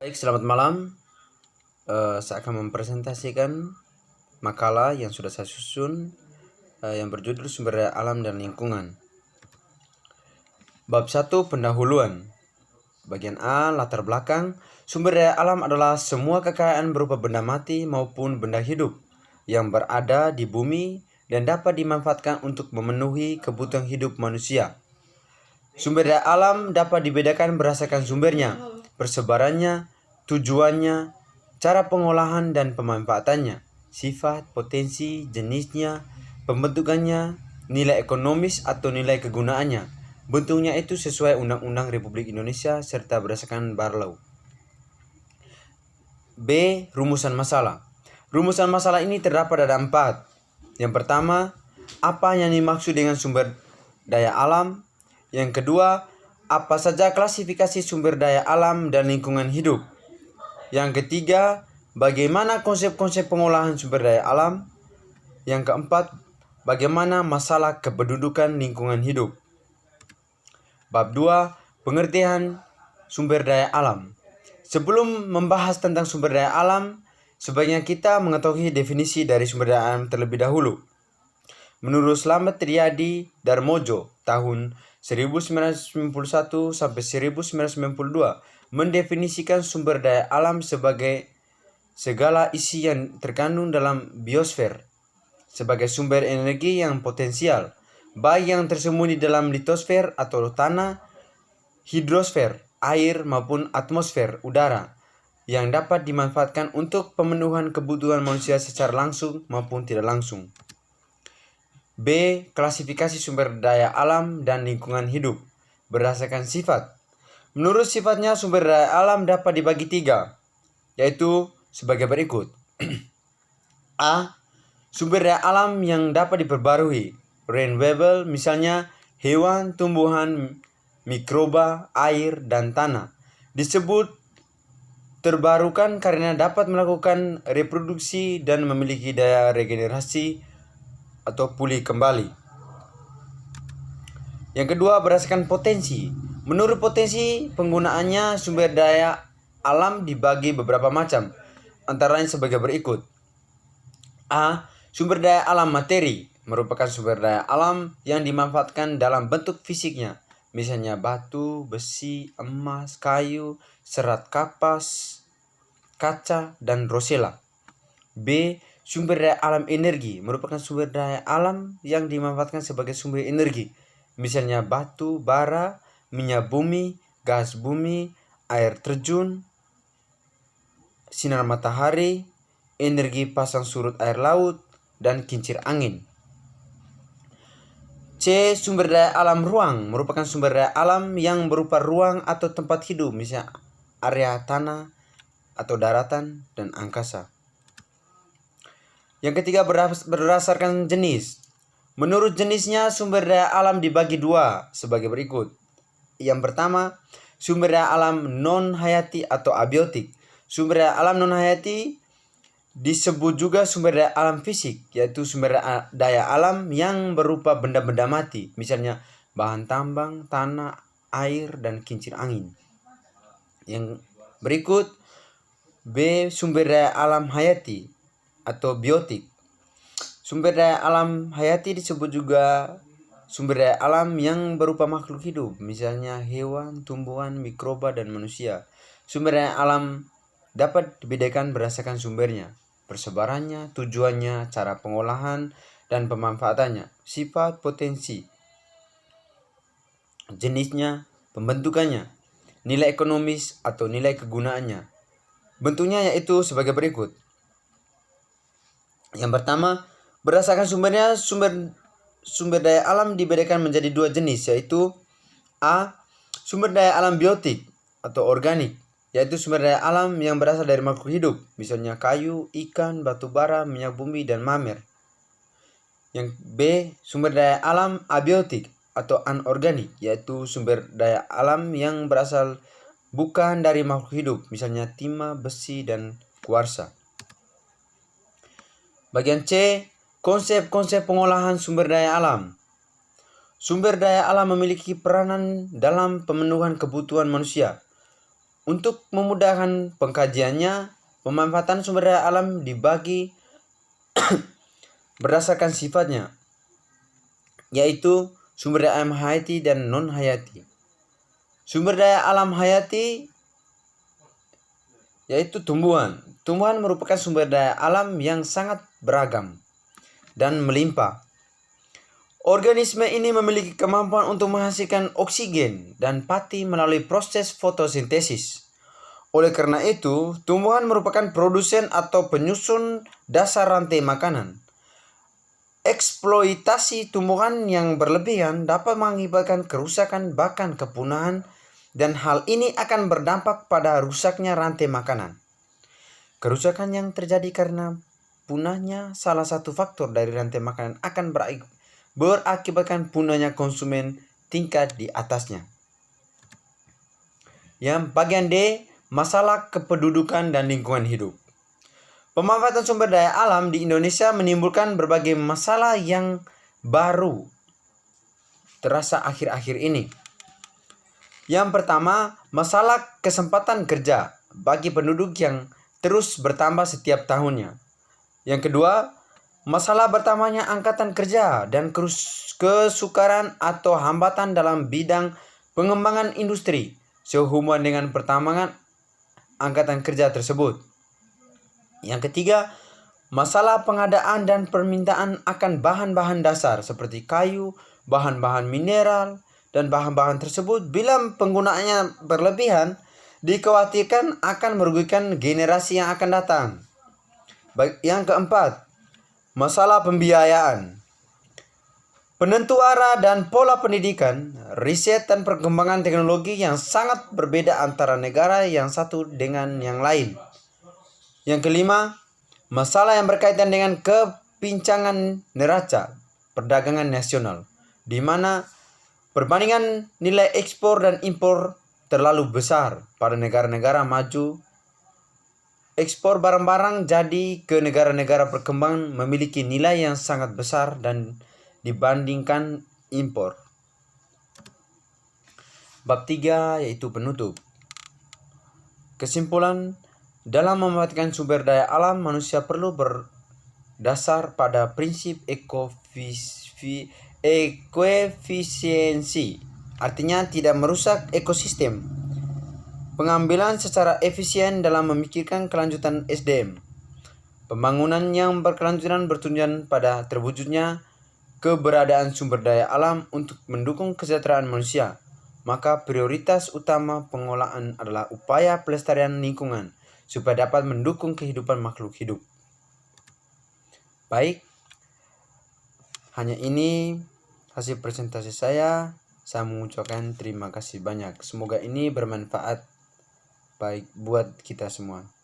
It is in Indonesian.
Baik, selamat malam. Saya akan mempresentasikan makalah yang sudah saya susun yang berjudul Sumber Daya Alam dan Lingkungan. Bab 1, pendahuluan. Bagian A, latar belakang. Sumber daya alam adalah semua kekayaan berupa benda mati maupun benda hidup yang berada di bumi dan dapat dimanfaatkan untuk memenuhi kebutuhan hidup manusia. Sumber daya alam dapat dibedakan berdasarkan sumbernya, persebarannya, tujuannya, cara pengolahan dan pemanfaatannya, sifat, potensi, jenisnya, pembentukannya, nilai ekonomis atau nilai kegunaannya. Bentuknya itu sesuai Undang-Undang Republik Indonesia serta berdasarkan Barlau. B. Rumusan masalah. Rumusan masalah ini terdapat ada 4. Yang pertama, apa yang dimaksud dengan sumber daya alam? Yang kedua, apa saja klasifikasi sumber daya alam dan lingkungan hidup? Yang ketiga, bagaimana konsep-konsep pengolahan sumber daya alam? Yang keempat, bagaimana masalah kependudukan lingkungan hidup? Bab 2, pengertian sumber daya alam. Sebelum membahas tentang sumber daya alam, sebaiknya kita mengetahui definisi dari sumber daya alam terlebih dahulu. Menurut Slamet Riyadi Darmojo tahun 1991 sampai 1992 mendefinisikan sumber daya alam sebagai segala isi yang terkandung dalam biosfer sebagai sumber energi yang potensial, baik yang tersembunyi dalam litosfer atau tanah, hidrosfer, air maupun atmosfer udara yang dapat dimanfaatkan untuk pemenuhan kebutuhan manusia secara langsung maupun tidak langsung. B. Klasifikasi sumber daya alam dan lingkungan hidup berdasarkan sifat. Menurut sifatnya, sumber daya alam dapat dibagi 3, yaitu sebagai berikut. A. Sumber daya alam yang dapat diperbarui, renewable, misalnya hewan, tumbuhan, mikroba, air, dan tanah. Disebut terbarukan karena dapat melakukan reproduksi dan memiliki daya regenerasi atau pulih kembali. Yang kedua, berdasarkan potensi. Menurut potensi penggunaannya, sumber daya alam dibagi beberapa macam, antara lain sebagai berikut. A. Sumber daya alam materi merupakan sumber daya alam yang dimanfaatkan dalam bentuk fisiknya, misalnya batu, besi, emas, kayu, serat kapas, kaca, dan rosella. B. Sumber daya alam energi merupakan sumber daya alam yang dimanfaatkan sebagai sumber energi, misalnya batu, bara, minyak bumi, gas bumi, air terjun, sinar matahari, energi pasang surut air laut, dan kincir angin. C. Sumber daya alam ruang merupakan sumber daya alam yang berupa ruang atau tempat hidup, misalnya area tanah atau daratan dan angkasa. Yang ketiga, berdasarkan jenis. Menurut jenisnya, sumber daya alam dibagi 2 sebagai berikut. Yang pertama, sumber daya alam non-hayati atau abiotik. Sumber daya alam non-hayati disebut juga sumber daya alam fisik, yaitu sumber daya alam yang berupa benda-benda mati, misalnya bahan tambang, tanah, air, dan kincir angin. Yang berikut, B. Sumber daya alam hayati atau biotik. Sumber daya alam hayati disebut juga sumber daya alam yang berupa makhluk hidup, misalnya hewan, tumbuhan, mikroba, dan manusia. Sumber daya alam dapat dibedakan berdasarkan sumbernya, persebarannya, tujuannya, cara pengolahan, dan pemanfaatannya, sifat, potensi, jenisnya, pembentukannya, nilai ekonomis atau nilai kegunaannya. Bentuknya yaitu sebagai berikut. Yang pertama, berdasarkan sumbernya, sumber daya alam dibedakan menjadi 2 jenis, yaitu A. Sumber daya alam biotik atau organik, yaitu sumber daya alam yang berasal dari makhluk hidup, misalnya kayu, ikan, batu bara, minyak bumi, dan mamer. Yang B. Sumber daya alam abiotik atau anorganik, yaitu sumber daya alam yang berasal bukan dari makhluk hidup, misalnya timah, besi, dan kuarsa. Bagian C. Konsep-konsep pengolahan sumber daya alam. Sumber daya alam memiliki peranan dalam pemenuhan kebutuhan manusia. Untuk memudahkan pengkajiannya, pemanfaatan sumber daya alam dibagi berdasarkan sifatnya, yaitu sumber daya alam hayati dan non-hayati. Sumber daya alam hayati yaitu tumbuhan. Tumbuhan merupakan sumber daya alam yang sangat beragam dan melimpah. Organisme ini memiliki kemampuan untuk menghasilkan oksigen dan pati melalui proses fotosintesis. Oleh karena itu, tumbuhan merupakan produsen atau penyusun dasar rantai makanan. Eksploitasi tumbuhan yang berlebihan dapat mengakibatkan kerusakan bahkan kepunahan, dan hal ini akan berdampak pada rusaknya rantai makanan. Kerusakan yang terjadi karena punahnya salah satu faktor dari rantai makanan akan berakibatkan punahnya konsumen tingkat di atasnya. Yang bagian D, masalah kependudukan dan lingkungan hidup. Pemanfaatan sumber daya alam di Indonesia menimbulkan berbagai masalah yang baru terasa akhir-akhir ini. Yang pertama, masalah kesempatan kerja bagi penduduk yang terus bertambah setiap tahunnya. Yang kedua, masalah bertambahnya angkatan kerja dan kesukaran atau hambatan dalam bidang pengembangan industri sehubungan dengan pertambangan angkatan kerja tersebut. Yang ketiga, masalah pengadaan dan permintaan akan bahan-bahan dasar seperti kayu, bahan-bahan mineral, dan bahan-bahan tersebut bila penggunaannya berlebihan dikhawatirkan akan merugikan generasi yang akan datang. Yang keempat, masalah pembiayaan. Penentu arah dan pola pendidikan, riset dan perkembangan teknologi yang sangat berbeda antara negara yang satu dengan yang lain. Yang kelima, masalah yang berkaitan dengan kepincangan neraca perdagangan nasional, di mana perbandingan nilai ekspor dan impor terlalu besar pada negara-negara maju. Ekspor barang-barang jadi ke negara-negara berkembang memiliki nilai yang sangat besar dan dibandingkan impor. Bab 3 yaitu penutup. Kesimpulan, dalam memanfaatkan sumber daya alam, manusia perlu berdasar pada prinsip ekoefisiensi, artinya tidak merusak ekosistem. Pengambilan secara efisien dalam memikirkan kelanjutan SDM. Pembangunan yang berkelanjutan bertujuan pada terwujudnya keberadaan sumber daya alam untuk mendukung kesejahteraan manusia. Maka prioritas utama pengolahan adalah upaya pelestarian lingkungan supaya dapat mendukung kehidupan makhluk hidup. Baik, hanya ini hasil presentasi saya. Saya mengucapkan terima kasih banyak. Semoga ini bermanfaat baik buat kita semua.